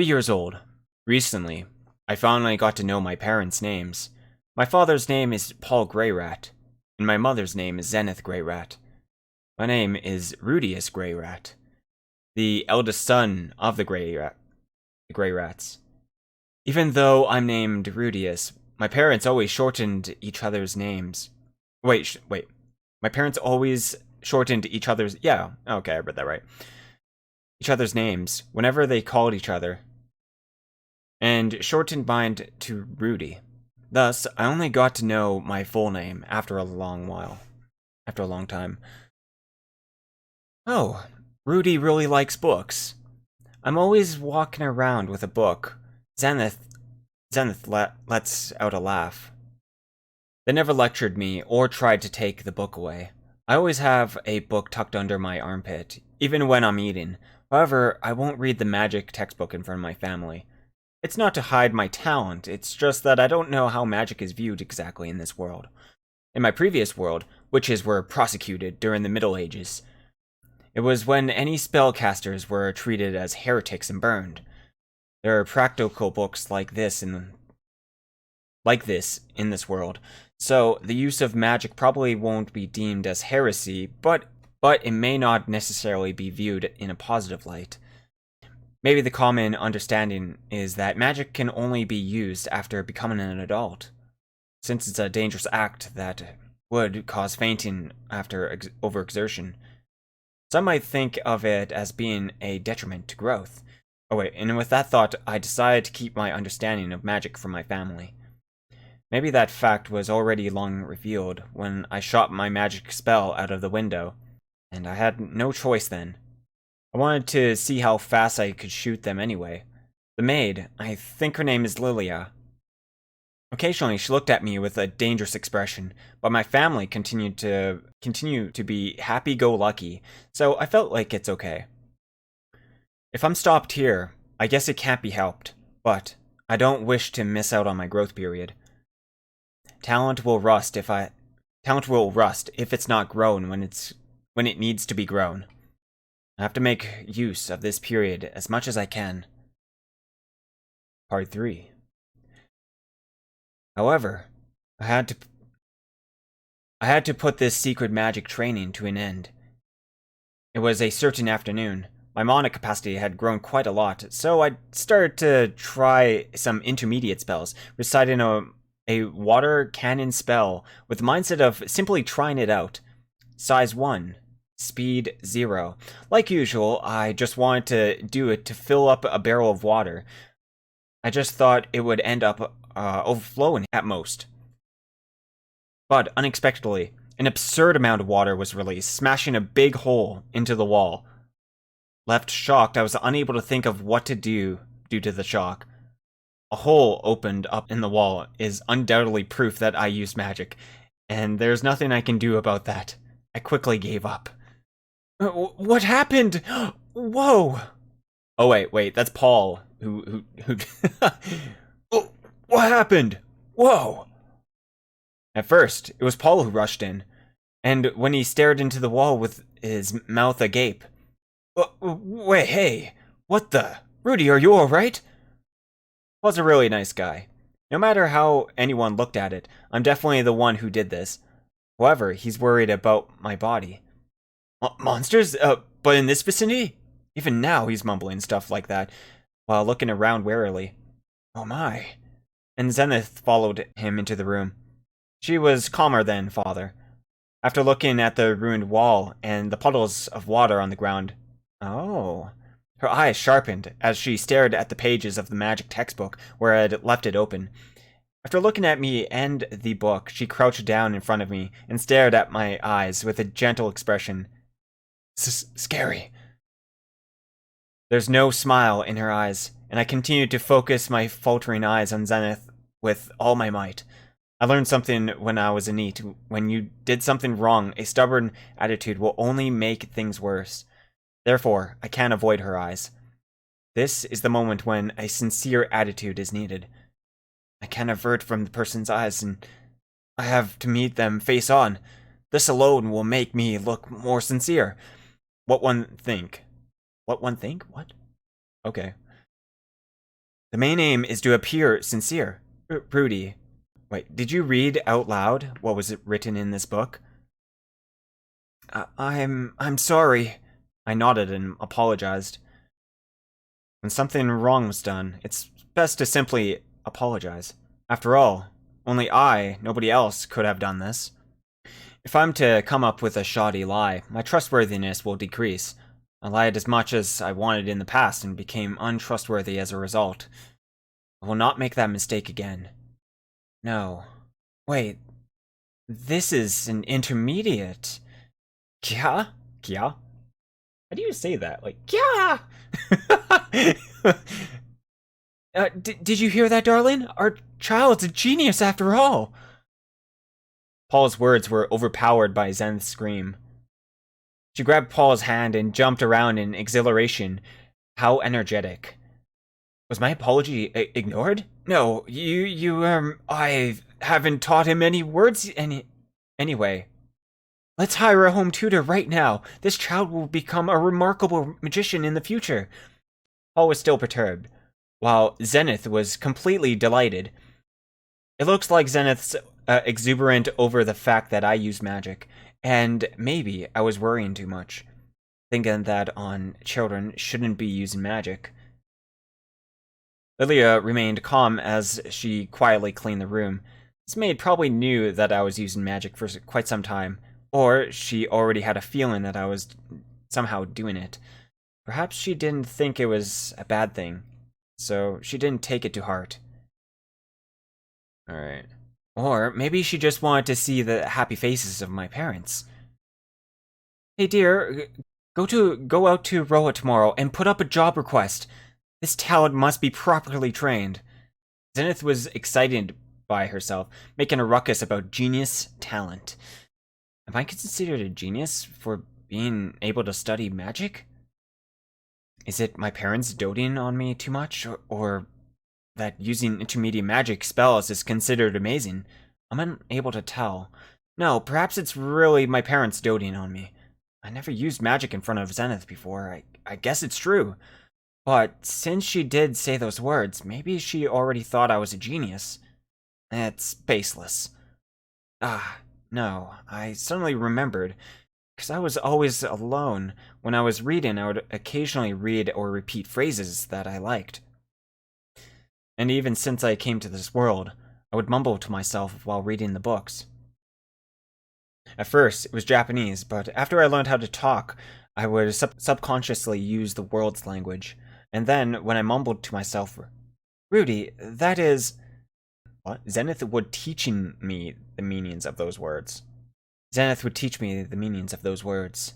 3 years old. Recently, I finally got to know my parents' names. My father's name is Paul Greyrat, and my mother's name is Zenith Greyrat. My name is Rudeus Greyrat, the eldest son of the Greyrats. Even though I'm named Rudeus, my parents always shortened each other's names. Wait. My parents always shortened each other's... Yeah, okay, I read that right. Each other's names whenever they called each other, and shortened mine to Rudy. Thus, I only got to know my full name after a long time. Oh, Rudy really likes books. I'm always walking around with a book. Zenith lets out a laugh. They never lectured me or tried to take the book away. I always have a book tucked under my armpit, even when I'm eating. However, I won't read the magic textbook in front of my family. It's not to hide my talent, it's just that I don't know how magic is viewed exactly in this world. In my previous world, witches were prosecuted during the Middle Ages. It was when any spellcasters were treated as heretics and burned. There are practical books like this in this world, so the use of magic probably won't be deemed as heresy, but it may not necessarily be viewed in a positive light. Maybe the common understanding is that magic can only be used after becoming an adult, since it's a dangerous act that would cause fainting after overexertion. Some might think of it as being a detriment to growth. Oh wait, and with that thought, I decided to keep my understanding of magic from my family. Maybe that fact was already long revealed when I shot my magic spell out of the window, and I had no choice then. I wanted to see how fast I could shoot them anyway. The maid, I think her name is Lilia. Occasionally she looked at me with a dangerous expression, but my family continued to be happy-go-lucky, so I felt like it's okay. If I'm stopped here, I guess it can't be helped, but I don't wish to miss out on my growth period. Talent will rust if it's not grown when it needs to be grown. I have to make use of this period as much as I can. Part 3. However, I had to put this secret magic training to an end. It was a certain afternoon. My mana capacity had grown quite a lot, so I started to try some intermediate spells, reciting a water cannon spell with the mindset of simply trying it out. Size 1. Speed 0. Like usual, I just wanted to do it to fill up a barrel of water. I just thought it would end up overflowing at most. But unexpectedly, an absurd amount of water was released, smashing a big hole into the wall. Left shocked, I was unable to think of what to do due to the shock. A hole opened up in the wall is undoubtedly proof that I used magic, and there's nothing I can do about that. I quickly gave up. What happened? Whoa! Oh wait, that's Paul, who Oh, what happened? Whoa! At first, it was Paul who rushed in, and when he stared into the wall with his mouth agape. Wait, hey, what the? Rudy, are you alright? Paul's a really nice guy. No matter how anyone looked at it, I'm definitely the one who did this. However, he's worried about my body. Monsters? But in this vicinity? Even now, he's mumbling stuff like that, while looking around warily. Oh my. And Zenith followed him into the room. She was calmer than father. After looking at the ruined wall and the puddles of water on the ground. Oh. Her eyes sharpened as she stared at the pages of the magic textbook where I had left it open. After looking at me and the book, she crouched down in front of me and stared at my eyes with a gentle expression. Scary. There's no smile in her eyes, and I continued to focus my faltering eyes on Zenith with all my might. I learned something when I was a NEET. When you did something wrong, a stubborn attitude will only make things worse. Therefore, I can't avoid her eyes. This is the moment when a sincere attitude is needed. I can't avert from the person's eyes, and I have to meet them face on. This alone will make me look more sincere. What one think? What one think? What? Okay. The main aim is to appear sincere. Rudy, wait, did you read out loud what was written in this book? I'm sorry. I nodded and apologized. When something wrong was done, it's best to simply apologize. After all, only I, nobody else, could have done this. If I'm to come up with a shoddy lie, my trustworthiness will decrease. I lied as much as I wanted in the past and became untrustworthy as a result. I will not make that mistake again. No. Wait. This is an intermediate. Kya? Kya? How do you say that? Like, kya! Did you hear that, darling? Our child's a genius after all. Paul's words were overpowered by Zenith's scream. She grabbed Paul's hand and jumped around in exhilaration. How energetic. Was my apology ignored? No, I haven't taught him any words anyway. Let's hire a home tutor right now. This child will become a remarkable magician in the future. Paul was still perturbed, while Zenith was completely delighted. It looks like Zenith's exuberant over the fact that I use magic, and maybe I was worrying too much, thinking that children shouldn't be using magic. Lilia remained calm as she quietly cleaned the room. This maid probably knew that I was using magic for quite some time, or she already had a feeling that I was somehow doing it. Perhaps she didn't think it was a bad thing, so she didn't take it to heart. Alright. Or maybe she just wanted to see the happy faces of my parents. Hey dear, go out to Roa tomorrow and put up a job request. This talent must be properly trained. Zenith was excited by herself, making a ruckus about genius talent. Am I considered a genius for being able to study magic? Is it my parents doting on me too much, or that using intermediate magic spells is considered amazing? I'm unable to tell. No, perhaps it's really my parents doting on me. I never used magic in front of Zenith before. I guess it's true. But since she did say those words, maybe she already thought I was a genius. It's baseless. No, I suddenly remembered. Because I was always alone. When I was reading, I would occasionally read or repeat phrases that I liked. And even since I came to this world, I would mumble to myself while reading the books. At first, it was Japanese, but after I learned how to talk, I would subconsciously use the world's language. And then, when I mumbled to myself, Rudy, that is... What? Zenith would teaching me the meanings of those words. Zenith would teach me the meanings of those words.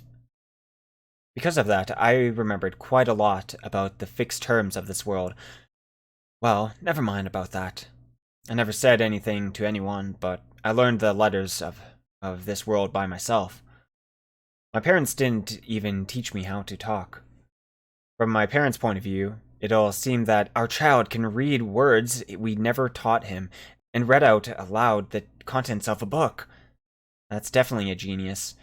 Because of that, I remembered quite a lot about the fixed terms of this world. Well, never mind about that. I never said anything to anyone, but I learned the letters of this world by myself. My parents didn't even teach me how to talk. From my parents' point of view, it all seemed that our child can read words we never taught him, and read out aloud the contents of a book. That's definitely a genius.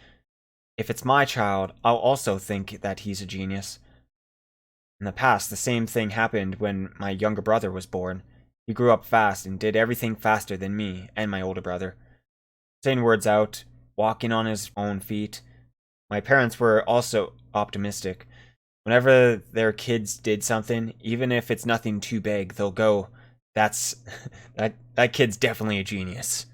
If it's my child, I'll also think that he's a genius. In the past, the same thing happened when my younger brother was born. He grew up fast and did everything faster than me and my older brother. Saying words out, walking on his own feet. My parents were also optimistic. Whenever their kids did something, even if it's nothing too big, they'll go, that kid's definitely a genius.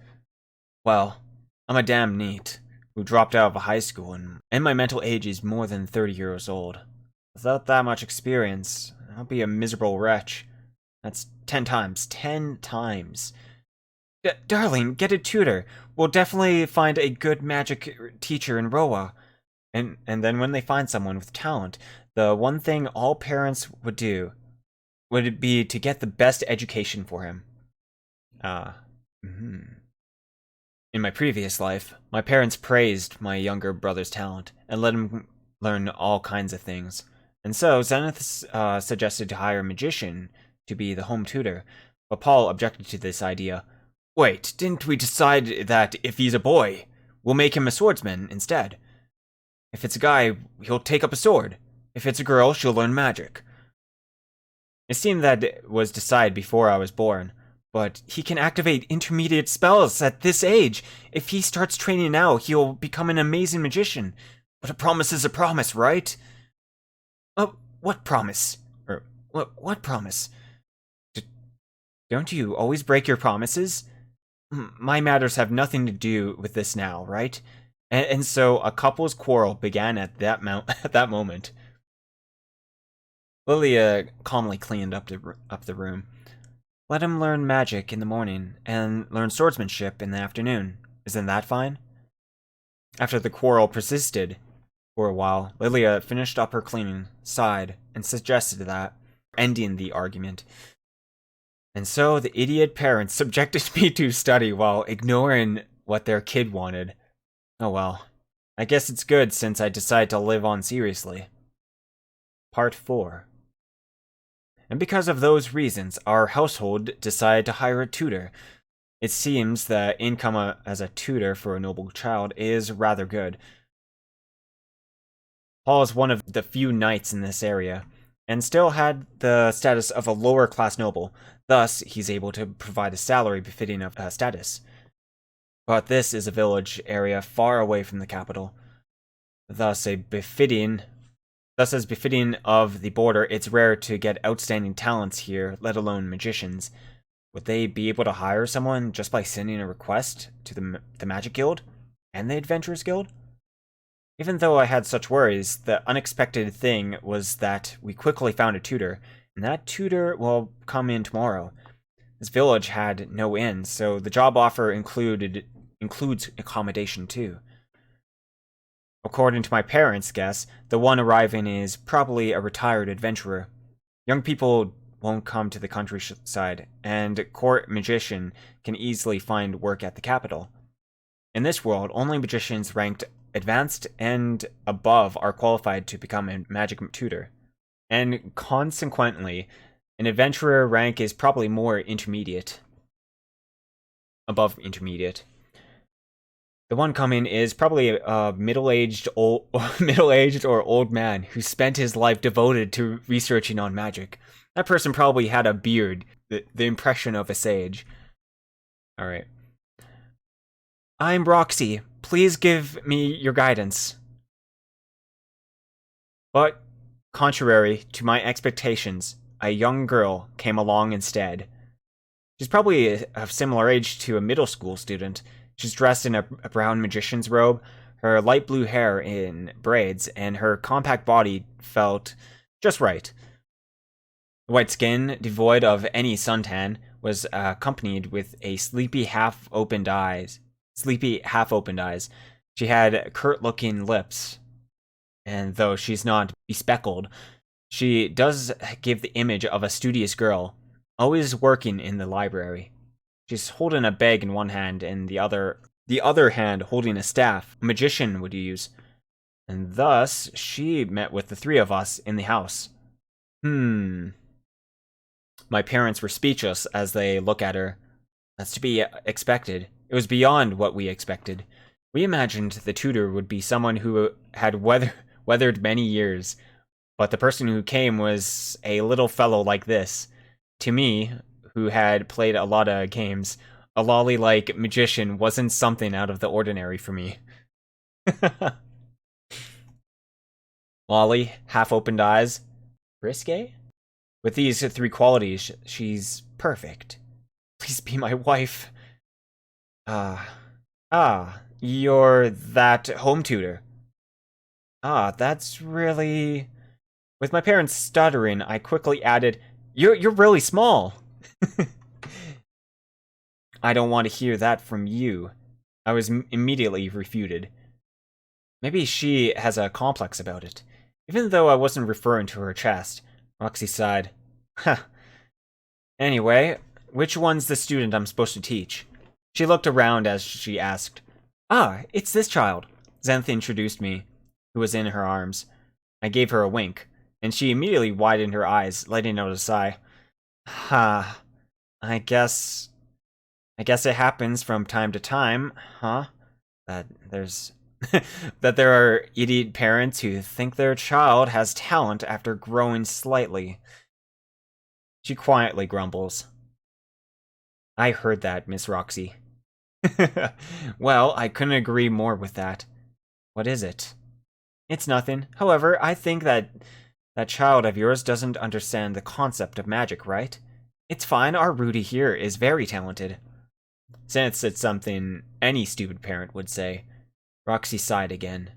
Well, I'm a damn neat, who dropped out of high school, and my mental age is more than 30 years old. Without that much experience, I'll be a miserable wretch. That's 10 times. 10 times. Darling, get a tutor. We'll definitely find a good magic teacher in Roa. And then when they find someone with talent, the one thing all parents would do would be to get the best education for him. In my previous life, my parents praised my younger brother's talent and let him learn all kinds of things. And so Zenith suggested to hire a magician to be the home tutor, but Paul objected to this idea. Wait, didn't we decide that if he's a boy, we'll make him a swordsman instead? If it's a guy, he'll take up a sword. If it's a girl, she'll learn magic. It seemed that it was decided before I was born, but he can activate intermediate spells at this age. If he starts training now, he'll become an amazing magician. But a promise is a promise, right? What promise? Or, what promise? Don't you always break your promises? My matters have nothing to do with this now, right? And so a couple's quarrel began at that at that moment. Lilia calmly cleaned up the room. Let him learn magic in the morning and learn swordsmanship in the afternoon. Isn't that fine? After the quarrel persisted for a while, Lilia finished up her cleaning, sighed, and suggested that, ending the argument. And so the idiot parents subjected me to study while ignoring what their kid wanted. Oh well. I guess it's good since I decided to live on seriously. Part 4. And because of those reasons, our household decided to hire a tutor. It seems the income as a tutor for a noble child is rather good. Paul is one of the few knights in this area, and still had the status of a lower-class noble. Thus, he's able to provide a salary befitting of status. But this is a village area far away from the capital. Thus, as befitting of the border, it's rare to get outstanding talents here, let alone magicians. Would they be able to hire someone just by sending a request to the Magic Guild and the Adventurers Guild? Even though I had such worries, the unexpected thing was that we quickly found a tutor, and that tutor will come in tomorrow. This village had no inn, so the job offer includes accommodation too. According to my parents' guess, the one arriving is probably a retired adventurer. Young people won't come to the countryside, and a court magician can easily find work at the capital. In this world, only magicians ranked advanced and above are qualified to become a magic tutor. And consequently, an adventurer rank is probably more intermediate. Above intermediate. The one coming is probably a middle-aged or old man who spent his life devoted to researching on magic. That person probably had a beard, the impression of a sage. Alright. I'm Roxy. Please give me your guidance. But, contrary to my expectations, a young girl came along instead. She's probably of similar age to a middle school student. She's dressed in a brown magician's robe, her light blue hair in braids, and her compact body felt just right. The white skin, devoid of any suntan, was accompanied with a sleepy half-opened eyes. She had curt-looking lips, and though she's not bespectacled, she does give the image of a studious girl, always working in the library. She's holding a bag in one hand, and the other hand holding a staff a magician would use. And thus, she met with the three of us in the house. My parents were speechless as they look at her. That's to be expected. It was beyond what we expected. We imagined the tutor would be someone who had weathered many years, but the person who came was a little fellow like this. To me, who had played a lot of games, a lolly-like magician wasn't something out of the ordinary for me. Lolly, half-opened eyes, risque? With these three qualities, she's perfect. Please be my wife. You're that home tutor. That's really... With my parents stuttering, I quickly added, You're really small. I don't want to hear that from you. I was immediately refuted. Maybe she has a complex about it. Even though I wasn't referring to her chest, Roxy sighed. Anyway, which one's the student I'm supposed to teach? She looked around as she asked. It's this child. Xanthi introduced me, who was in her arms. I gave her a wink, and she immediately widened her eyes, letting out a sigh. I guess it happens from time to time, huh? That there are idiot parents who think their child has talent after growing slightly. She quietly grumbles. I heard that, Miss Roxy. Well, I couldn't agree more with that. What is it? It's nothing. However, I think that child of yours doesn't understand the concept of magic, right? It's fine, our Rudy here is very talented. Since it's something any stupid parent would say, Roxy sighed again.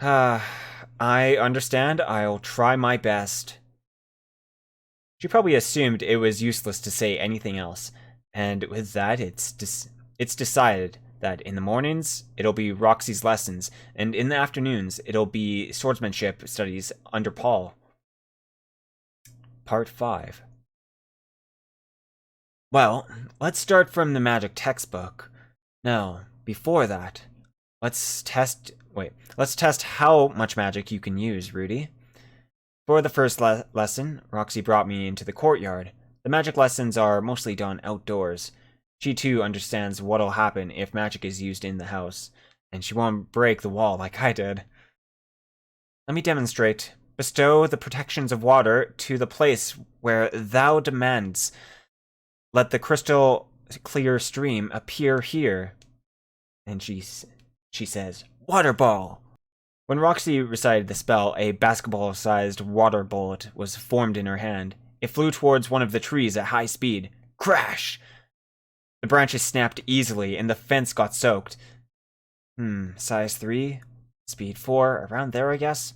I understand. I'll try my best. She probably assumed it was useless to say anything else, and with that, it's decided that in the mornings, it'll be Roxy's lessons, and in the afternoons, it'll be swordsmanship studies under Paul. Part 5. Well, let's start from the magic textbook. No, before that, let's test how much magic you can use, Rudy. For the first lesson, Roxy brought me into the courtyard. The magic lessons are mostly done outdoors. She too understands what'll happen if magic is used in the house, and she won't break the wall like I did. Let me demonstrate. Bestow the protections of water to the place where thou demands. Let the crystal clear stream appear here. And she says, Water ball! When Roxy recited the spell, a basketball-sized water bullet was formed in her hand. It flew towards one of the trees at high speed. Crash! The branches snapped easily, and the fence got soaked. Size 3, speed 4, around there, I guess?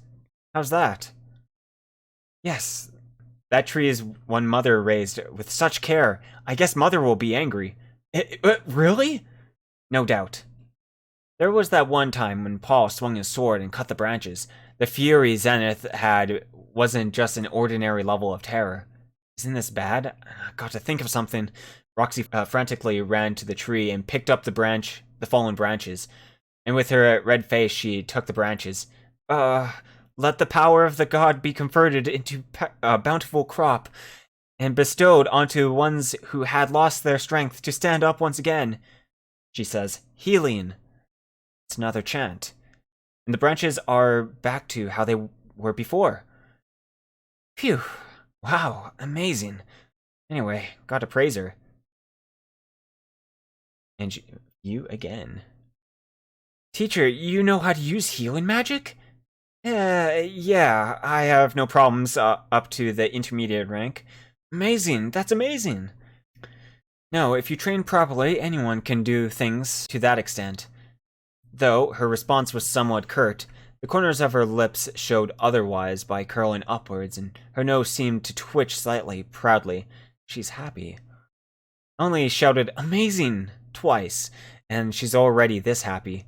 How's that? Yes, that tree is one Mother raised with such care. I guess Mother will be angry. Really? No doubt. There was that one time when Paul swung his sword and cut the branches. The fury Zenith had wasn't just an ordinary level of terror. Isn't this bad? I got to think of something. Roxy frantically ran to the tree and picked up the fallen branches. And with her red face, she took the branches. Let the power of the god be converted into a bountiful crop, and bestowed onto ones who had lost their strength to stand up once again. She says, healing. It's another chant. And the branches are back to how they were before. Phew. Wow, amazing. Anyway, gotta praise her. And you again. Teacher, you know how to use healing magic? Yeah, I have no problems up to the intermediate rank. Amazing, that's amazing. No, if you train properly, anyone can do things to that extent. Though her response was somewhat curt, the corners of her lips showed otherwise by curling upwards, and her nose seemed to twitch slightly, proudly. She's happy. Only shouted, amazing, twice, and she's already this happy.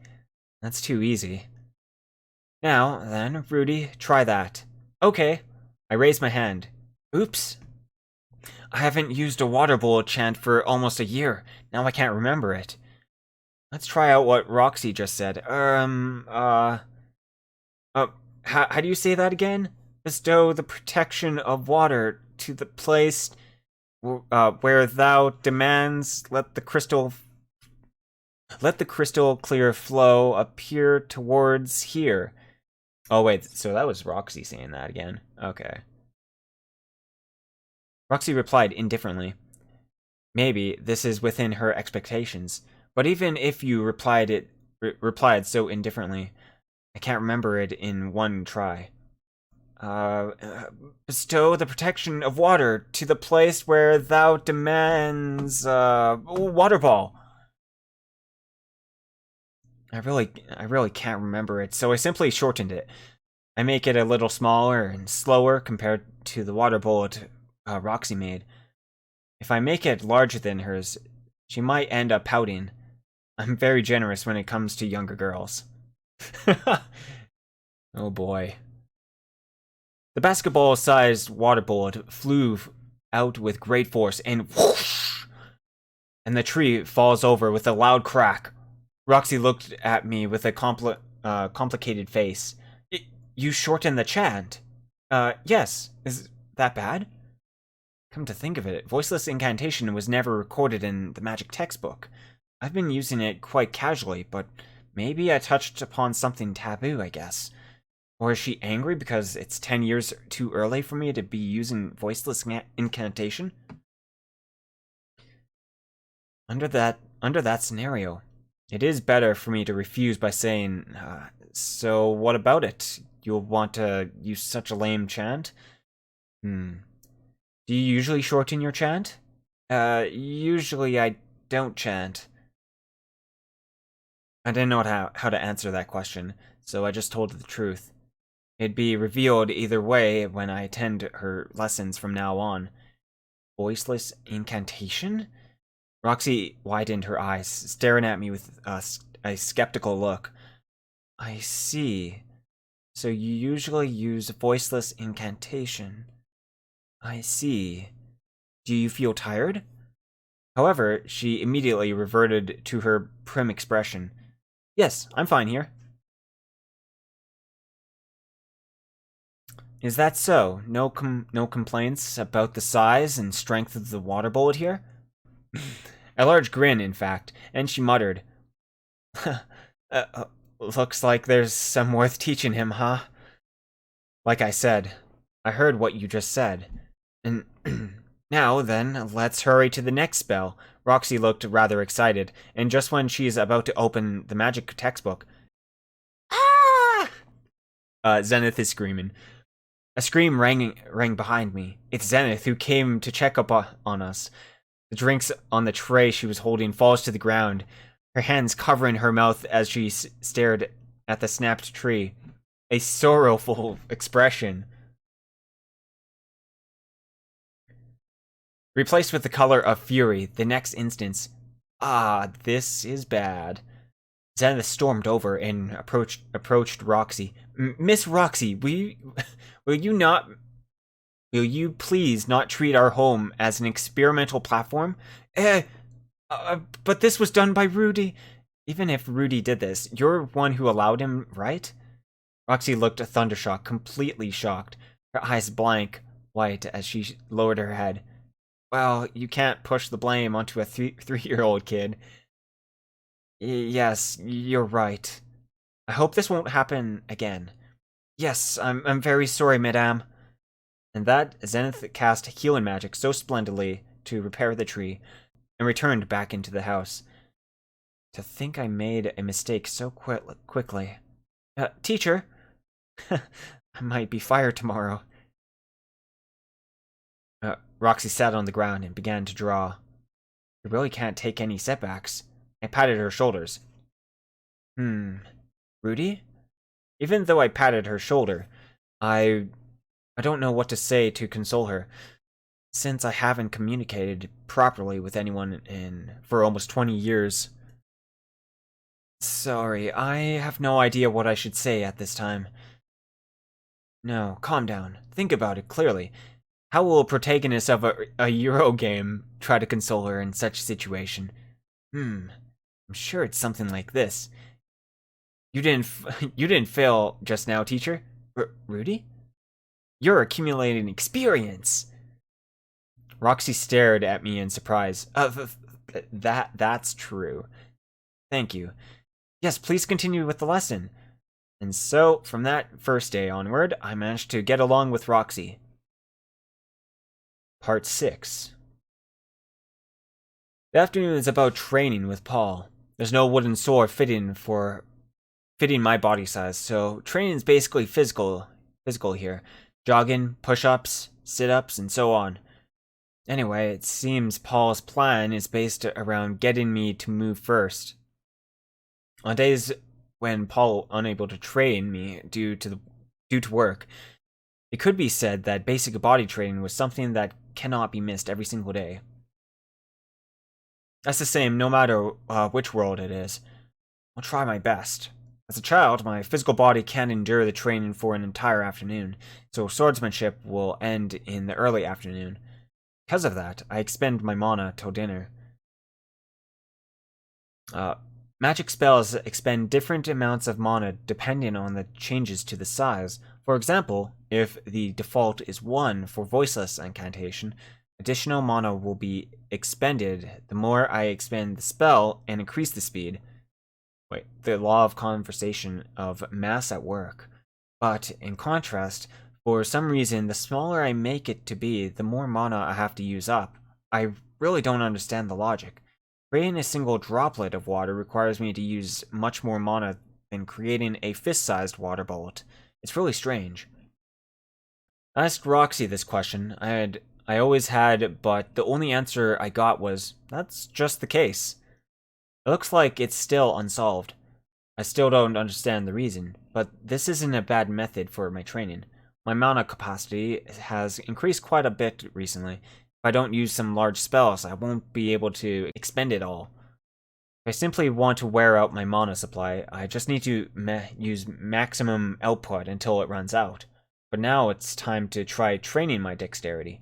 That's too easy. Now, then, Rudy, try that. Okay. I raised my hand. Oops. I haven't used a water bullet chant for almost a year. Now I can't remember it. Let's try out what Roxy just said. How do you say that again? Bestow the protection of water to the place where thou demands. Let the crystal clear flow appear towards here. Oh wait, so that was Roxy saying that again. Okay. Roxy replied indifferently. Maybe this is within her expectations, but even if you replied so indifferently, I can't remember it in one try. Bestow the protection of water to the place where thou demands, water ball. I really can't remember it, so I simply shortened it. I make it a little smaller and slower compared to the water bullet Roxy made. If I make it larger than hers, she might end up pouting. I'm very generous when it comes to younger girls. Oh boy. The basketball-sized water bullet flew out with great force and whoosh! And the tree falls over with a loud crack. Roxy looked at me with a complicated face. You shortened the chant? Yes. Is that bad? Come to think of it, voiceless incantation was never recorded in the magic textbook. I've been using it quite casually, but maybe I touched upon something taboo, I guess. Or is she angry because it's 10 years too early for me to be using voiceless incantation? Under that scenario, it is better for me to refuse by saying, so what about it? You'll want to use such a lame chant? Do you usually shorten your chant? Usually I don't chant. I didn't know how to answer that question, so I just told the truth. It'd be revealed either way when I attend her lessons from now on. Voiceless incantation? Roxy widened her eyes, staring at me with a skeptical look. I see. So you usually use voiceless incantation. I see. Do you feel tired? However, she immediately reverted to her prim expression. Yes, I'm fine here. Is that so? No complaints about the size and strength of the water bullet here? A large grin, in fact, and she muttered, looks like there's some worth teaching him, huh? Like I said, I heard what you just said. And now, then, let's hurry to the next spell. Roxy looked rather excited, and just when she's about to open the magic textbook, ah! Zenith is screaming. A scream rang behind me. It's Zenith, who came to check up on us. The drinks on the tray she was holding falls to the ground, her hands covering her mouth as she stared at the snapped tree. A sorrowful expression. Replaced with the color of fury the next instant. Ah, this is bad. Zenith stormed over and approached Roxy. Miss Roxy, will you please not treat our home as an experimental platform? But this was done by Rudy. Even if Rudy did this, you're one who allowed him, right? Roxy looked thundershocked, completely shocked, her eyes blank white as she lowered her head. Well, you can't push the blame onto a three-year-old kid. Yes, you're right. I hope this won't happen again. Yes, I'm very sorry, madame. And that Zenith cast healing magic so splendidly to repair the tree, and returned back into the house. To think I made a mistake so quickly. Teacher, I might be fired tomorrow. Roxy sat on the ground and began to draw. You really can't take any setbacks. I patted her shoulders. Rudy? Even though I patted her shoulder, I don't know what to say to console her, since I haven't communicated properly with anyone for almost 20 years. Sorry, I have no idea what I should say at this time. No, calm down. Think about it clearly. How will a protagonist of a Euro game try to console her in such a situation? I'm sure it's something like this. You didn't fail just now, teacher. Rudy? You're accumulating experience. Roxy stared at me in surprise. That's true. Thank you. Yes, please continue with the lesson. And so, from that first day onward, I managed to get along with Roxy. Part 6. The afternoon is about training with Paul. There's no wooden sword fitting my body size, so training is basically physical here. Jogging, push-ups, sit-ups, and so on. Anyway, it seems Paul's plan is based around getting me to move first. On days when Paul unable to train me due to work, it could be said that basic body training was something that cannot be missed every single day. That's the same no matter which world it is. I'll try my best. As a child, my physical body can't endure the training for an entire afternoon, so swordsmanship will end in the early afternoon. Because of that, I expend my mana till dinner. Magic spells expend different amounts of mana depending on the changes to the size. For example, if the default is 1 for voiceless incantation, additional mana will be expended the more I expend the spell and increase the speed. The law of conservation of mass at work. But, in contrast, for some reason, the smaller I make it to be, the more mana I have to use up. I really don't understand the logic. Creating a single droplet of water requires me to use much more mana than creating a fist-sized water bullet. It's really strange. I asked Roxy this question. I always had, but the only answer I got was, that's just the case. It looks like it's still unsolved. I still don't understand the reason, but this isn't a bad method for my training. My mana capacity has increased quite a bit recently. If I don't use some large spells, I won't be able to expend it all. If I simply want to wear out my mana supply, I just need to use maximum output until it runs out. But now it's time to try training my dexterity.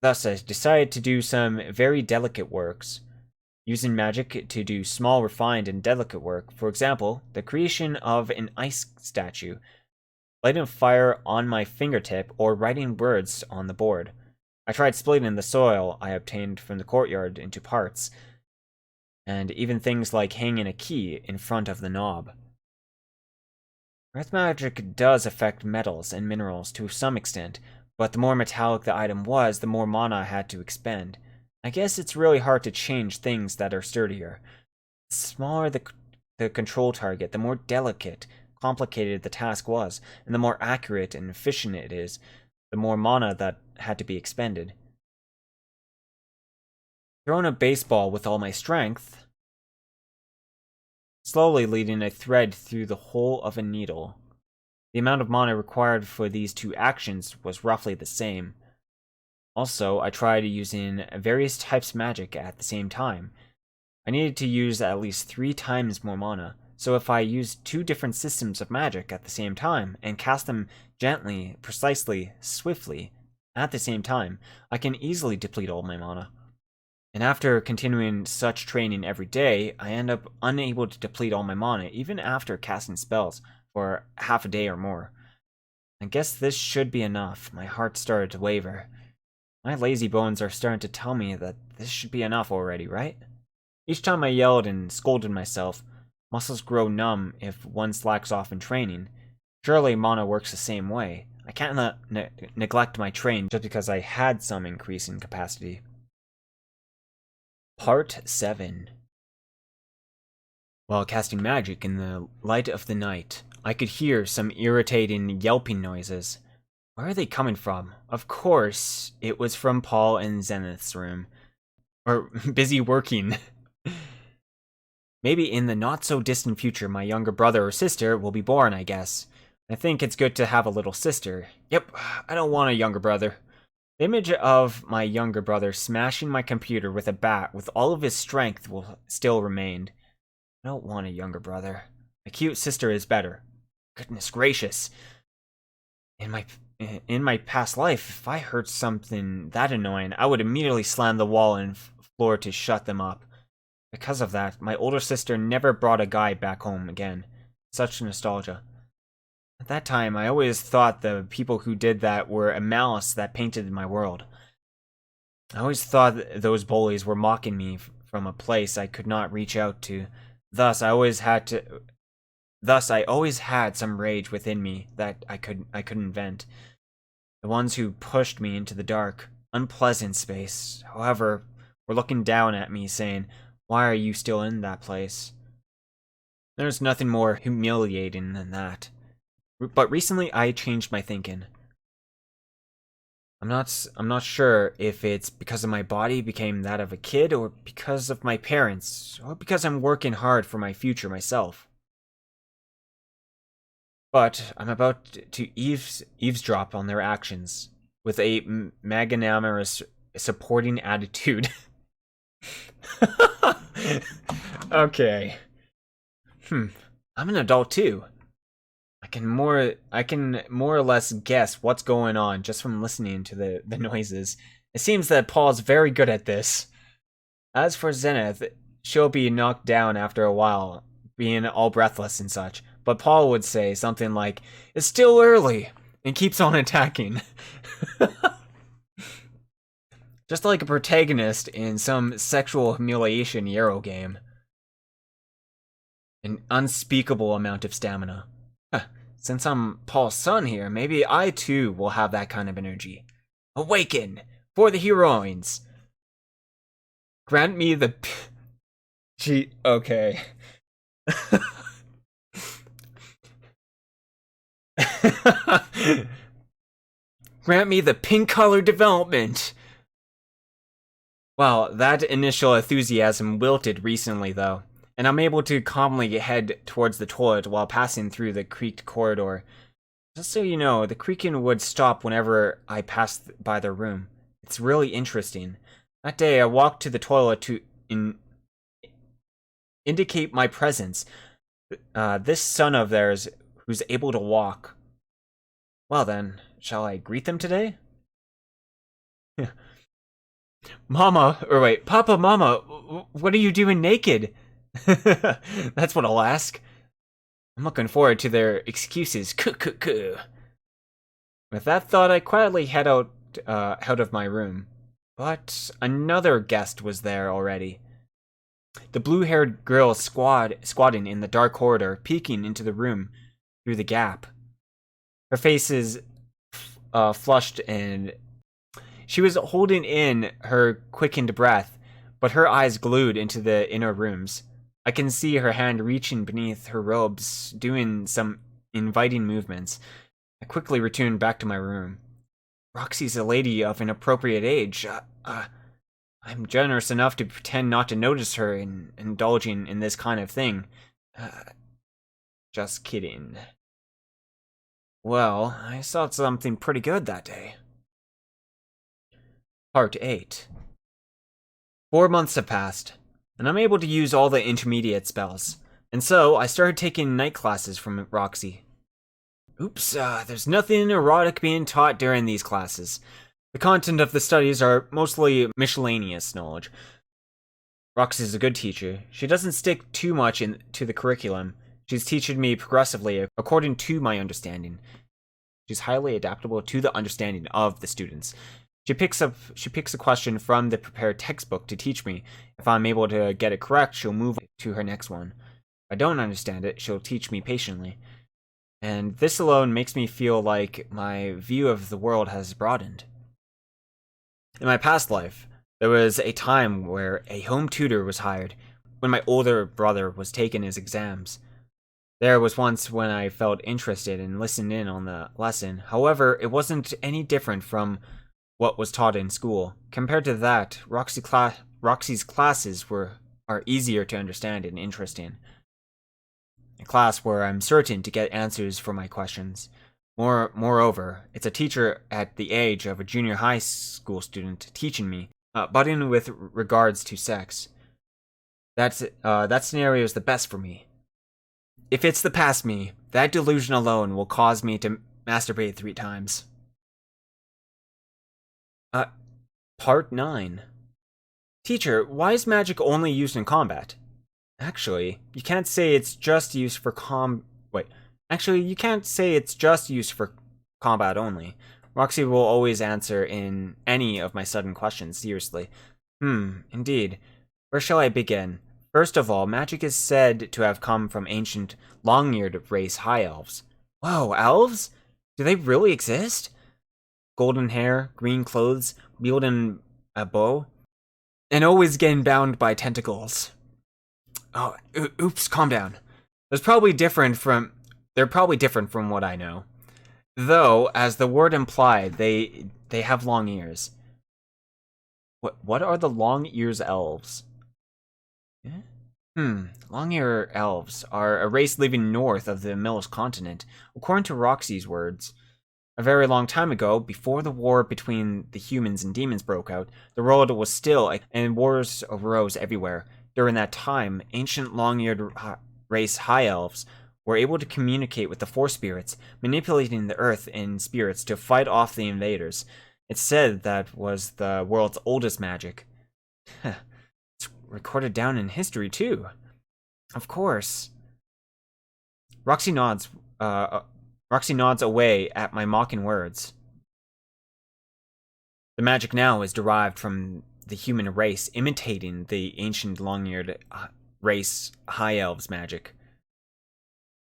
Thus, I decided to do some very delicate works. Using magic to do small, refined, and delicate work. For example, the creation of an ice statue, lighting a fire on my fingertip, or writing words on the board. I tried splitting the soil I obtained from the courtyard into parts, and even things like hanging a key in front of the knob. Earth magic does affect metals and minerals to some extent, but the more metallic the item was, the more mana I had to expend. I guess it's really hard to change things that are sturdier. The smaller the control target, the more delicate, complicated the task was, and the more accurate and efficient it is, the more mana that had to be expended. Throwing a baseball with all my strength, slowly leading a thread through the hole of a needle. The amount of mana required for these two actions was roughly the same. Also, I tried using various types of magic at the same time. I needed to use at least 3 times more mana, so if I used 2 different systems of magic at the same time, and cast them gently, precisely, swiftly, at the same time, I can easily deplete all my mana. And after continuing such training every day, I end up unable to deplete all my mana, even after casting spells, for half a day or more. I guess this should be enough. My heart started to waver. My lazy bones are starting to tell me that this should be enough already, right? Each time I yelled and scolded myself, muscles grow numb if one slacks off in training. Surely mana works the same way. I can't neglect my train just because I had some increase in capacity. Part 7. While casting magic in the light of the night, I could hear some irritating yelping noises. Where are they coming from? Of course, it was from Paul and Zenith's room. Or busy working. Maybe in the not-so-distant future, my younger brother or sister will be born, I guess. I think it's good to have a little sister. Yep, I don't want a younger brother. The image of my younger brother smashing my computer with a bat with all of his strength will still remain. I don't want a younger brother. A cute sister is better. Goodness gracious. In my past life, if I heard something that annoying, I would immediately slam the wall and floor to shut them up. Because of that, my older sister never brought a guy back home again. Such nostalgia. At that time, I always thought the people who did that were a malice that painted my world. I always thought those bullies were mocking me from a place I could not reach out to. Thus, I always had some rage within me that I couldn't vent. The ones who pushed me into the dark, unpleasant space, however, were looking down at me saying, "Why are you still in that place?" There's nothing more humiliating than that. But recently I changed my thinking. I'm not sure if it's because of my body became that of a kid, or because of my parents, or because I'm working hard for my future myself. But I'm about to eavesdrop on their actions with a magnanimous supporting attitude. Okay. I'm an adult too. I can more or less guess what's going on just from listening to the noises. It seems that Paul's very good at this. As for Zenith, she'll be knocked down after a while, being all breathless and such. But Paul would say something like, "It's still early," and keeps on attacking. Just like a protagonist in some sexual humiliation Euro game. An unspeakable amount of stamina. Since I'm Paul's son here, maybe I too will have that kind of energy. Awaken for the heroines. Grant me the... Okay. Grant me the pink color development. Well, that initial enthusiasm wilted recently, though, and I'm able to calmly head towards the toilet while passing through the creaked corridor. Just so you know, the creaking would stop whenever I passed by their room. It's really interesting. That day, I walked to the toilet to indicate my presence. This son of theirs who's able to walk. Well then, shall I greet them today? Papa, Mama, what are you doing naked? That's what I'll ask. I'm looking forward to their excuses. With that thought, I quietly head out of my room. But another guest was there already. The blue-haired girl squatting in the dark corridor, peeking into the room through the gap. Her face is flushed and she was holding in her quickened breath, but her eyes glued into the inner rooms. I can see her hand reaching beneath her robes, doing some inviting movements. I quickly returned back to my room. Roxy's a lady of an appropriate age. I'm generous enough to pretend not to notice her in indulging in this kind of thing. Just kidding. Well, I saw something pretty good that day. Part 8. 4 months have passed, and I'm able to use all the intermediate spells, and so I started taking night classes from Roxy. Oops, there's nothing erotic being taught during these classes. The content of the studies are mostly miscellaneous knowledge. Roxy's a good teacher. She doesn't stick too much into the curriculum. She's teaching me progressively according to my understanding. She's highly adaptable to the understanding of the students. She picks a question from the prepared textbook to teach me. If I'm able to get it correct, she'll move to her next one. If I don't understand it, she'll teach me patiently. And this alone makes me feel like my view of the world has broadened. In my past life, there was a time where a home tutor was hired when my older brother was taking his exams. There was once when I felt interested and listened in on the lesson. However, it wasn't any different from what was taught in school. Compared to that, Roxy's classes are easier to understand and interesting. A class where I'm certain to get answers for my questions. Moreover, it's a teacher at the age of a junior high school student teaching me, but in with regards to sex. That scenario is the best for me. If it's the past me, that delusion alone will cause me to masturbate 3 times. Part 9. Teacher, why is magic only used in combat? Actually, you can't say it's just used for combat only. Roxy will always answer in any of my sudden questions seriously. Indeed. Where shall I begin? First of all, magic is said to have come from ancient, long-eared race high elves. Whoa, elves? Do they really exist? Golden hair, green clothes, wielding a bow, and always getting bound by tentacles. Oh, oops, calm down. They're probably different from what I know. Though, as the word implied, they have long ears. What are the long ears elves? Long ear elves are a race living north of the Millis continent, according to Roxy's words. A very long time ago, before the war between the humans and demons broke out, the world was still, and wars arose everywhere. During that time, ancient long-eared race high elves were able to communicate with the force spirits, manipulating the earth and spirits to fight off the invaders. It's said that was the world's oldest magic. It's recorded down in history, too. Of course. Roxy nods away at my mocking words. The magic now is derived from the human race imitating the ancient long-eared race high elves magic.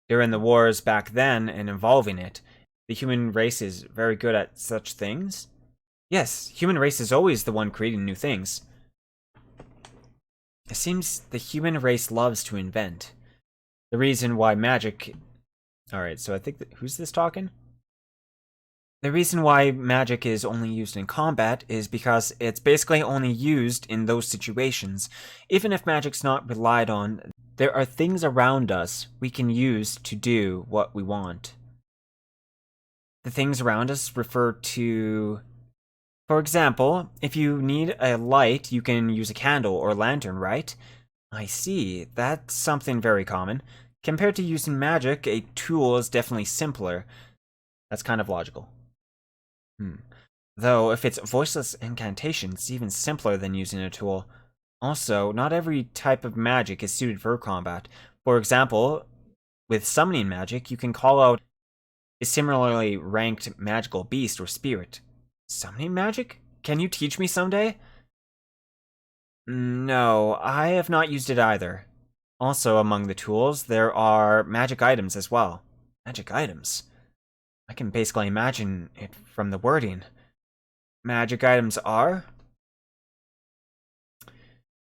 during the wars back then and involving it. The human race is very good at such things? Yes, human race is always the one creating new things. It seems the human race loves to invent. The reason why magic... Alright, so I think who's this talking? The reason why magic is only used in combat is because it's basically only used in those situations. Even if magic's not relied on, there are things around us we can use to do what we want. The things around us refer to... For example, if you need a light, you can use a candle or lantern, right? I see. That's something very common. Compared to using magic, a tool is definitely simpler. That's kind of logical. Though, if it's voiceless incantation, it's even simpler than using a tool. Also, not every type of magic is suited for combat. For example, with summoning magic, you can call out a similarly ranked magical beast or spirit. Summoning magic? Can you teach me someday? No, I have not used it either. Also, among the tools, there are magic items as well. Magic items? I can basically imagine it from the wording. Magic items are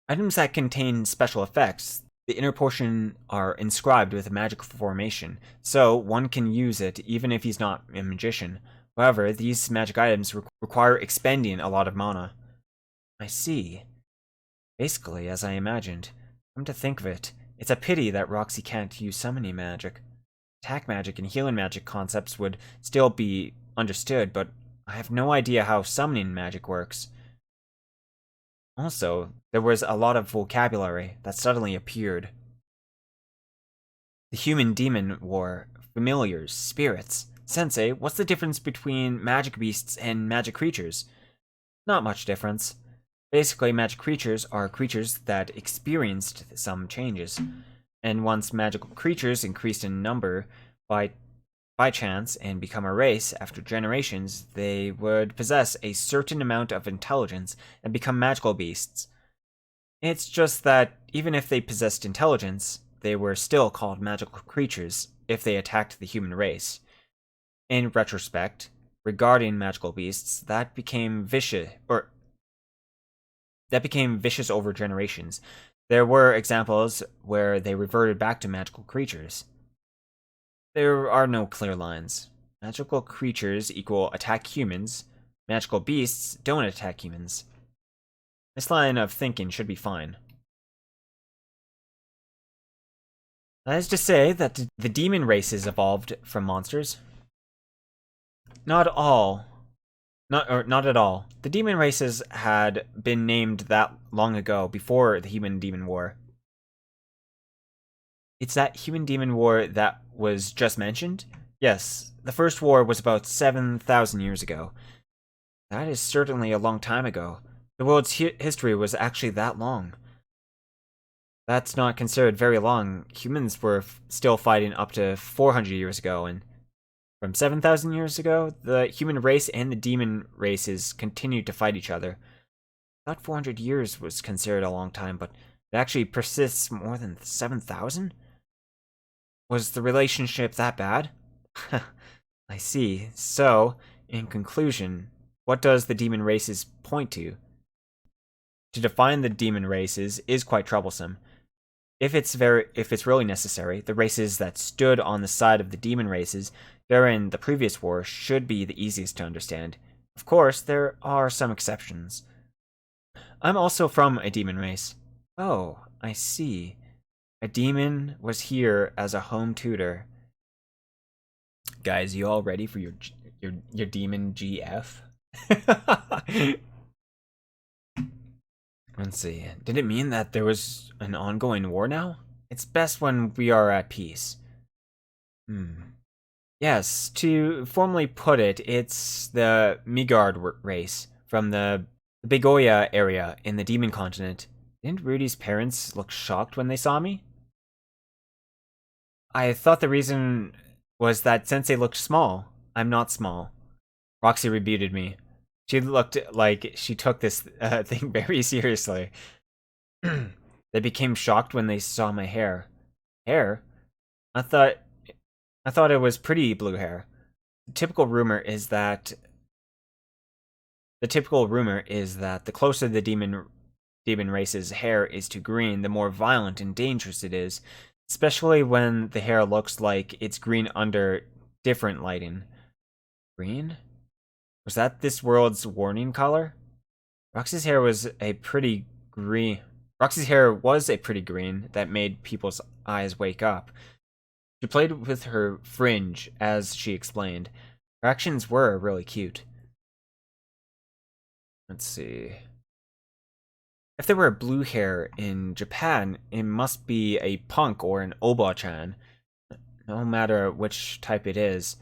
items that contain special effects. The inner portion are inscribed with a magic formation, so one can use it even if he's not a magician. However, these magic items require expending a lot of mana. I see. Basically, as I imagined. Come to think of it, it's a pity that Roxy can't use summoning magic. Attack magic and healing magic concepts would still be understood, but I have no idea how summoning magic works. Also, there was a lot of vocabulary that suddenly appeared. The human-demon war, familiars, spirits. Sensei, what's the difference between magic beasts and magic creatures? Not much difference. Basically, magic creatures are creatures that experienced some changes, and once magical creatures increased in number by chance and become a race after generations, they would possess a certain amount of intelligence and become magical beasts. It's just that even if they possessed intelligence, they were still called magical creatures if they attacked the human race. In retrospect, regarding magical beasts, that became vicious over generations. There were examples where they reverted back to magical creatures. There are no clear lines. Magical creatures equal attack humans. Magical beasts don't attack humans. This line of thinking should be fine. That is to say that the demon races evolved from monsters. Not at all. The demon races had been named that long ago, before the human-demon war. It's that human-demon war that was just mentioned? Yes, the first war was about 7,000 years ago. That is certainly a long time ago. The world's history was actually that long. That's not considered very long. Humans were still fighting up to 400 years ago, and from 7,000 years ago, the human race and the demon races continued to fight each other. I thought 400 years was considered a long time, but it actually persists more than 7,000? Was the relationship that bad? I see. So, in conclusion, what does the demon races point to? To define the demon races is quite troublesome. If it's really necessary, the races that stood on the side of the demon races during the previous war should be the easiest to understand. Of course, there are some exceptions. I'm also from a demon race. Oh, I see. A demon was here as a home tutor. Guys, you all ready for your demon GF? Let's see. Did it mean that there was an ongoing war now? It's best when we are at peace. Yes, to formally put it, it's the Midgard race from the Begoya area in the Demon Continent. Didn't Rudy's parents look shocked when they saw me? I thought the reason was that Sensei looked small. I'm not small. Roxy rebutted me. She looked like she took this thing very seriously. They became shocked when they saw my hair. Hair? I thought I thought it was pretty blue hair. The typical rumor is that the closer the demon race's hair is to green, the more violent and dangerous it is, especially when the hair looks like it's green under different lighting. Green? Was that this world's warning color? Roxy's hair was a pretty green. Roxy's hair was a pretty green that made people's eyes wake up. She played with her fringe, as she explained. Her actions were really cute. Let's see. If there were blue hair in Japan, it must be a punk or an oba-chan. No matter which type it is,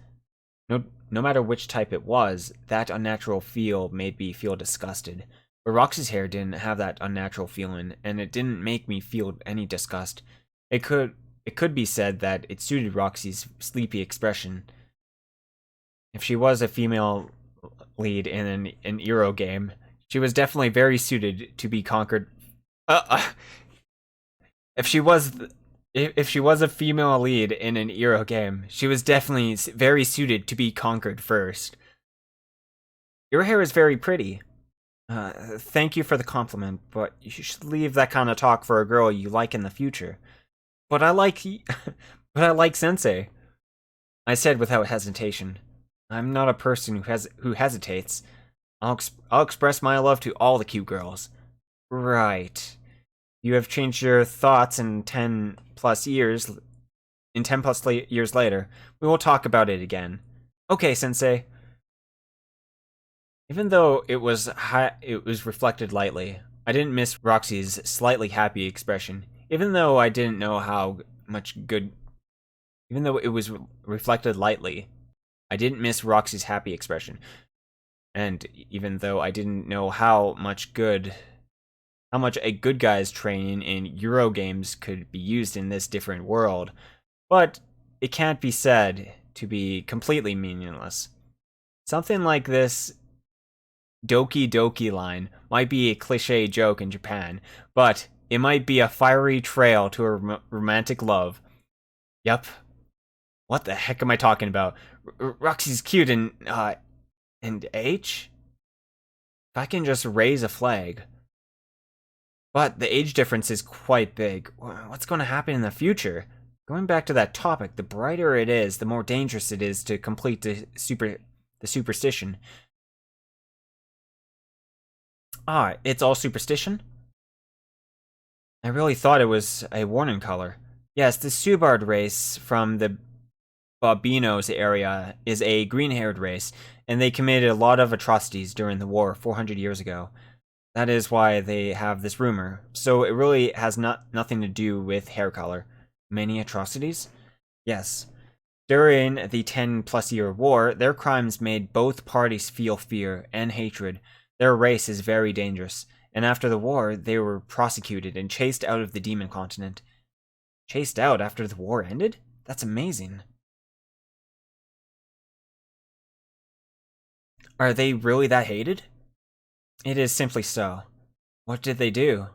no matter which type it was, that unnatural feel made me feel disgusted. But Roxy's hair didn't have that unnatural feeling, and it didn't make me feel any disgust. It could be said that it suited Roxy's sleepy expression. If she was a female lead in an Euro game, she was definitely very suited to be conquered. If she was a female lead in an Euro game, she was definitely very suited to be conquered first. Your hair is very pretty. Thank you for the compliment, but you should leave that kind of talk for a girl you like in the future. But I like Sensei, I said without hesitation. I'm not a person who hesitates. I'll express my love to all the cute girls. Right. You have changed your thoughts in 10 plus years later. We will talk about it again. Okay, Sensei. Even though it was reflected lightly, I didn't miss Roxy's slightly happy expression. Even though it was reflected lightly, I didn't miss Roxy's happy expression. And even though I didn't know how much a good guy's training in Euro games could be used in this different world, but it can't be said to be completely meaningless. Something like this Doki Doki line might be a cliche joke in Japan, but it might be a fiery trail to a romantic love. Yup. What the heck am I talking about? Roxy's cute and age? If I can just raise a flag. But the age difference is quite big. What's going to happen in the future? Going back to that topic, the brighter it is, the more dangerous it is to complete the superstition. It's all superstition? I really thought it was a warning color. Yes, the Subard race from the Bobinos area is a green-haired race, and they committed a lot of atrocities during the war 400 years ago. That is why they have this rumor. So it really has nothing to do with hair color. Many atrocities? Yes. During the 10-plus year war, their crimes made both parties feel fear and hatred. Their race is very dangerous, and after the war, they were prosecuted and chased out of the demon continent. Chased out after the war ended? That's amazing. Are they really that hated? It is simply so. What did they do?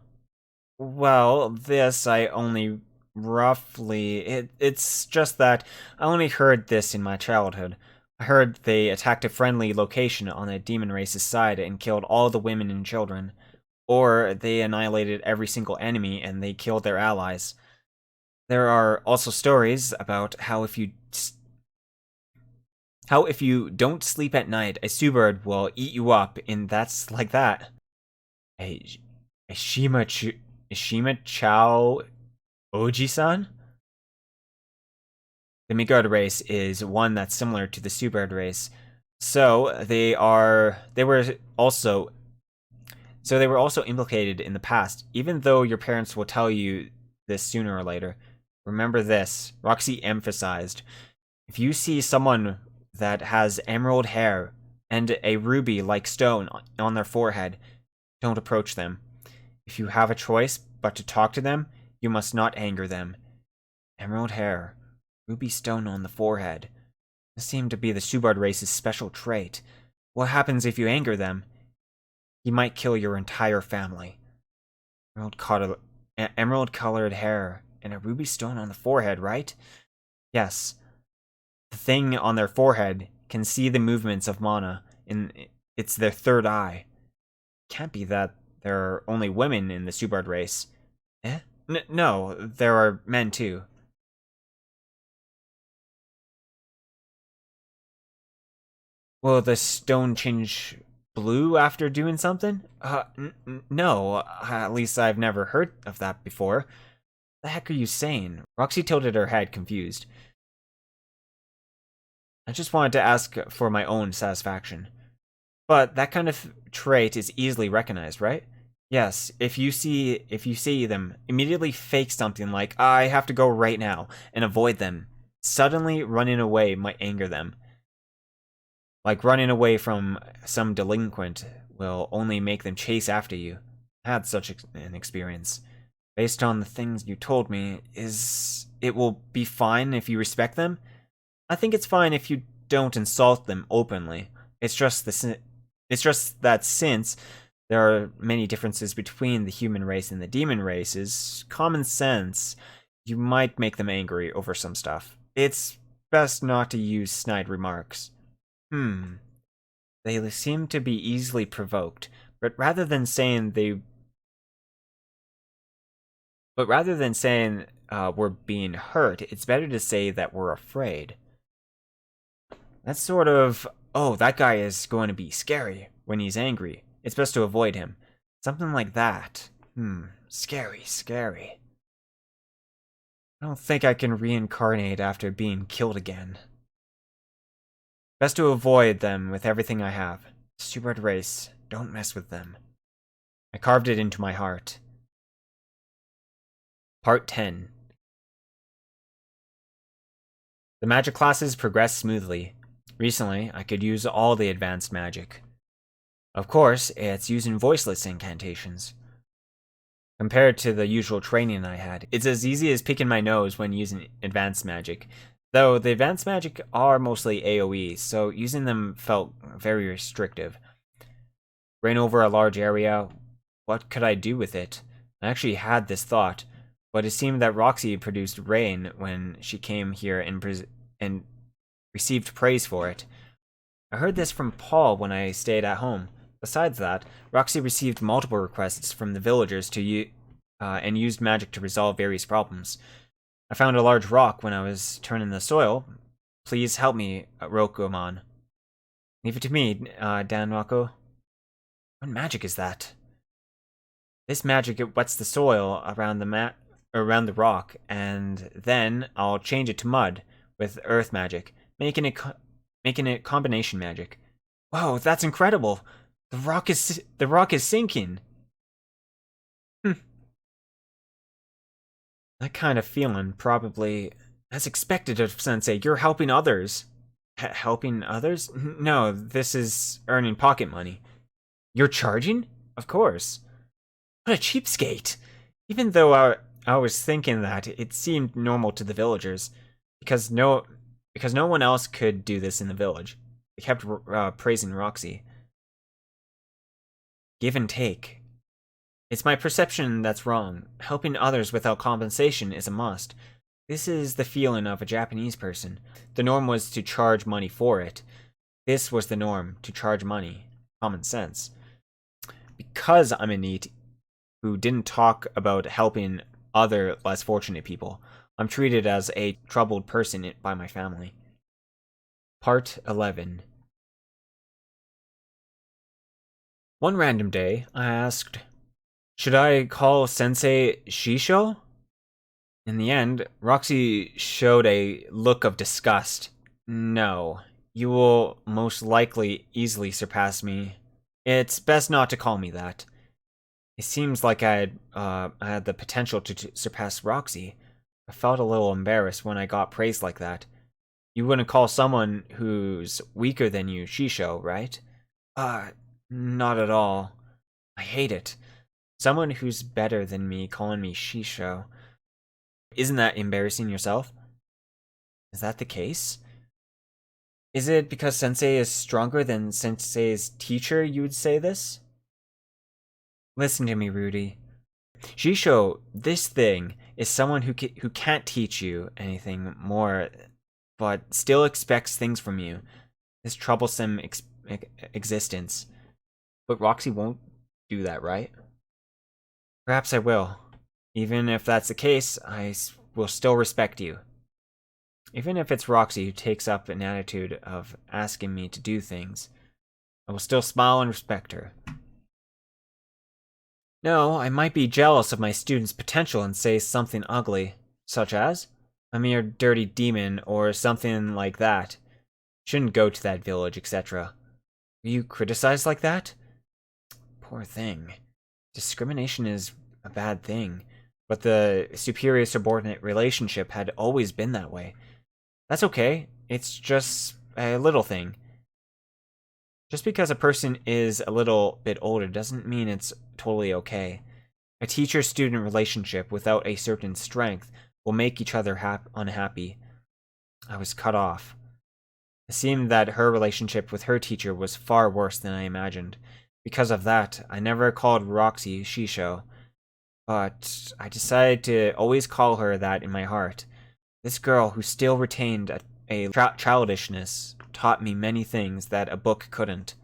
Well, this I only roughly... It's just that I only heard this in my childhood. I heard they attacked a friendly location on the demon race's side and killed all the women and children. Or they annihilated every single enemy and they killed their allies. There are also stories about how if you don't sleep at night, a Subard will eat you up, and that's like that. A Shima Chao Oji-san? The Midgard race is one that's similar to the Subard race. So they were also implicated in the past, even though your parents will tell you this sooner or later. Remember this, Roxy emphasized. If you see someone that has emerald hair and a ruby-like stone on their forehead, don't approach them. If you have a choice but to talk to them, you must not anger them. Emerald hair, ruby stone on the forehead. This seemed to be the Subard race's special trait. What happens if you anger them? He might kill your entire family. Emerald-colored hair and a ruby stone on the forehead, right? Yes. The thing on their forehead can see the movements of mana, and it's their third eye. Can't be that there are only women in the Subard race. Eh? No, there are men too. Will the stone change blue after doing something? No. At least I've never heard of that before. The heck are you saying? Roxy tilted her head, confused. I just wanted to ask for my own satisfaction. But that kind of trait is easily recognized, right? Yes, if you see them, immediately fake something like, I have to go right now, and avoid them. Suddenly running away might anger them. Like running away from some delinquent will only make them chase after you. I had such an experience. Based on the things you told me, it will be fine if you respect them? I think it's fine if you don't insult them openly. It's just that since there are many differences between the human race and the demon races, common sense, you might make them angry over some stuff. It's best not to use snide remarks. They seem to be easily provoked, but rather than saying we're being hurt, it's better to say that we're afraid. That's sort of, oh, that guy is going to be scary when he's angry. It's best to avoid him. Something like that. Scary. I don't think I can reincarnate after being killed again. Best to avoid them with everything I have. Subard race, don't mess with them. I carved it into my heart. Part 10. The magic classes progress smoothly. Recently, I could use all the advanced magic. Of course, it's using voiceless incantations. Compared to the usual training I had, it's as easy as picking my nose when using advanced magic. Though the advanced magic are mostly AoE, so using them felt very restrictive. Reign over a large area, what could I do with it? I actually had this thought, but it seemed that Roxy produced rain when she came here and received praise for it. I heard this from Paul when I stayed at home. Besides that, Roxy received multiple requests from the villagers and used magic to resolve various problems. I found a large rock when I was turning the soil. Please help me, Rokomon. Leave it to me, Dan Rocco. What magic is that? This magic, it wets the soil around the rock, and then I'll change it to mud with earth magic, making it combination magic. Whoa, that's incredible! The rock is sinking. That kind of feeling, probably as expected of Sensei. You're helping others. Helping others? No, this is earning pocket money. You're charging? Of course. What a cheapskate! Even though I was thinking that, it seemed normal to the villagers, because no one else could do this in the village. They kept praising Roxy. Give and take. It's my perception that's wrong. Helping others without compensation is a must. This is the feeling of a Japanese person. The norm was to charge money for it. This was the norm, to charge money. Common sense. Because I'm a NEET who didn't talk about helping other less fortunate people, I'm treated as a troubled person by my family. Part 11. One random day, I asked, should I call Sensei Shisho? In the end, Roxy showed a look of disgust. No, you will most likely easily surpass me. It's best not to call me that. It seems like I had the potential to surpass Roxy. I felt a little embarrassed when I got praised like that. You wouldn't call someone who's weaker than you Shisho, right? Not at all. I hate it. Someone who's better than me calling me Shisho. Isn't that embarrassing yourself? Is that the case? Is it because Sensei is stronger than Sensei's teacher you would say this? Listen to me, Rudy. Shisho, this thing, is someone who can't teach you anything more but still expects things from you. This troublesome existence. But Roxy won't do that, right? Perhaps I will. Even if that's the case, I will still respect you. Even if it's Roxy who takes up an attitude of asking me to do things, I will still smile and respect her. No, I might be jealous of my student's potential and say something ugly, such as, a mere dirty demon or something like that. Shouldn't go to that village, etc. Were you criticized like that? Poor thing. Discrimination is a bad thing, but the superior-subordinate relationship had always been that way. That's okay. It's just a little thing. Just because a person is a little bit older doesn't mean it's totally okay. A teacher-student relationship without a certain strength will make each other unhappy. I was cut off. It seemed that her relationship with her teacher was far worse than I imagined. Because of that, I never called Roxy Shisho, but I decided to always call her that in my heart. This girl, who still retained a childishness, taught me many things that a book couldn't.